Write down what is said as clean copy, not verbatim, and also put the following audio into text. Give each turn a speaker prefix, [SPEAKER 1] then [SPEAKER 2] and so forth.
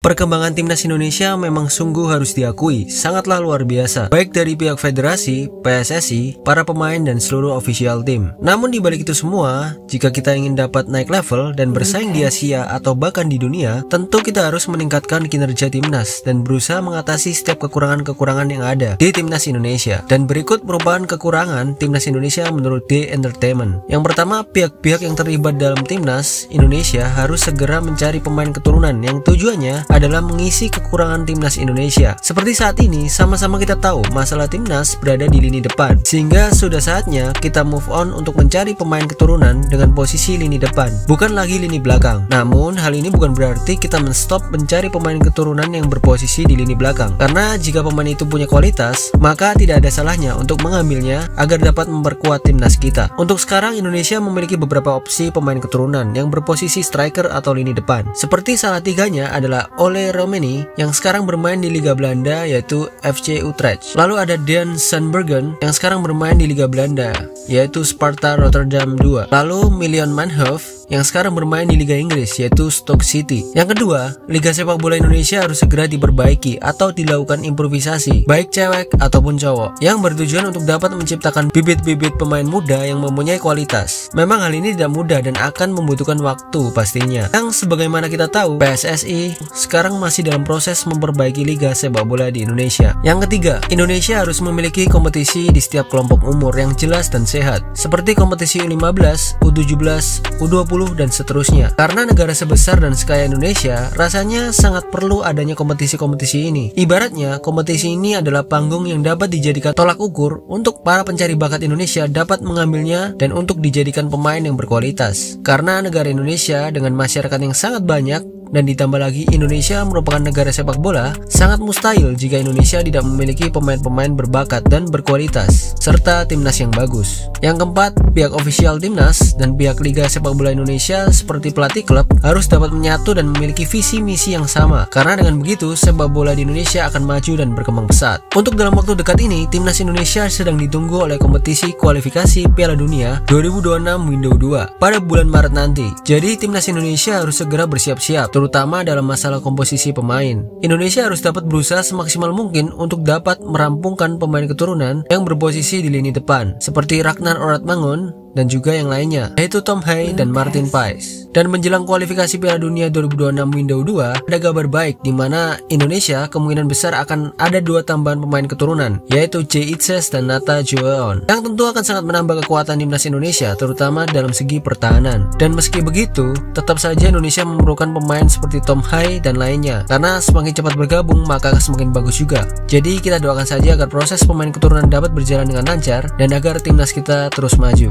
[SPEAKER 1] Perkembangan timnas Indonesia memang sungguh harus diakui, sangatlah luar biasa, baik dari pihak federasi, PSSI, para pemain dan seluruh official tim. Namun di balik itu semua, jika kita ingin dapat naik level dan bersaing di Asia atau bahkan di dunia, tentu kita harus meningkatkan kinerja timnas dan berusaha mengatasi setiap kekurangan-kekurangan yang ada di timnas Indonesia. Dan berikut merupakan kekurangan timnas Indonesia menurut The Entertainment. Yang pertama, pihak-pihak yang terlibat dalam timnas Indonesia harus segera mencari pemain keturunan yang tujuannya adalah mengisi kekurangan timnas Indonesia. Seperti saat ini, sama-sama kita tahu masalah timnas berada di lini depan, sehingga sudah saatnya kita move on untuk mencari pemain keturunan dengan posisi lini depan, bukan lagi lini belakang. Namun, hal ini bukan berarti kita menstop mencari pemain keturunan yang berposisi di lini belakang, karena jika pemain itu punya kualitas, maka tidak ada salahnya untuk mengambilnya agar dapat memperkuat timnas kita. Untuk sekarang, Indonesia memiliki beberapa opsi pemain keturunan yang berposisi striker atau lini depan. Seperti salah tiganya adalah Ole Romeni yang sekarang bermain di Liga Belanda yaitu FC Utrecht. Lalu ada Dean Sandbergen yang sekarang bermain di Liga Belanda yaitu Sparta Rotterdam 2. Lalu Milan Manhoef yang sekarang bermain di Liga Inggris yaitu Stoke City. Yang kedua, Liga Sepak Bola Indonesia harus segera diperbaiki atau dilakukan improvisasi, baik cewek ataupun cowok, yang bertujuan untuk dapat menciptakan bibit-bibit pemain muda yang mempunyai kualitas. Memang hal ini tidak mudah dan akan membutuhkan waktu pastinya. Yang sebagaimana kita tahu, PSSI sekarang masih dalam proses memperbaiki Liga Sepak Bola di Indonesia. Yang ketiga, Indonesia harus memiliki kompetisi di setiap kelompok umur yang jelas dan sehat, seperti kompetisi U15, U17, U20 dan seterusnya. Karena negara sebesar dan sekaya Indonesia, rasanya sangat perlu adanya kompetisi-kompetisi ini. Ibaratnya, kompetisi ini adalah panggung yang dapat dijadikan tolak ukur untuk para pencari bakat Indonesia dapat mengambilnya dan untuk dijadikan pemain yang berkualitas. Karena negara Indonesia dengan masyarakat yang sangat banyak, dan ditambah lagi Indonesia merupakan negara sepak bola, sangat mustahil jika Indonesia tidak memiliki pemain-pemain berbakat dan berkualitas, serta timnas yang bagus. Yang keempat, pihak official timnas dan pihak Liga Sepak Bola Indonesia seperti pelatih klub harus dapat menyatu dan memiliki visi misi yang sama, karena dengan begitu sepak bola di Indonesia akan maju dan berkembang pesat. Untuk dalam waktu dekat ini, timnas Indonesia sedang ditunggu oleh kompetisi kualifikasi Piala Dunia 2026 Window 2 pada bulan Maret nanti. Jadi timnas Indonesia harus segera bersiap-siap, terutama dalam masalah komposisi pemain. Indonesia harus dapat berusaha semaksimal mungkin untuk dapat merampungkan pemain keturunan yang berposisi di lini depan, seperti Ragnar Oratmangun dan juga yang lainnya, yaitu Tom Hay dan Martin Paes. Dan menjelang kualifikasi Piala Dunia 2026 Window 2, ada kabar baik di mana Indonesia kemungkinan besar akan ada 2 tambahan pemain keturunan, yaitu Jay Itzes dan Nata Joaon, yang tentu akan sangat menambah kekuatan timnas Indonesia, terutama dalam segi pertahanan. Dan meski begitu, tetap saja Indonesia memerlukan pemain seperti Tom Hay dan lainnya, karena semakin cepat bergabung maka semakin bagus juga. Jadi kita doakan saja agar proses pemain keturunan dapat berjalan dengan lancar dan agar timnas kita terus maju.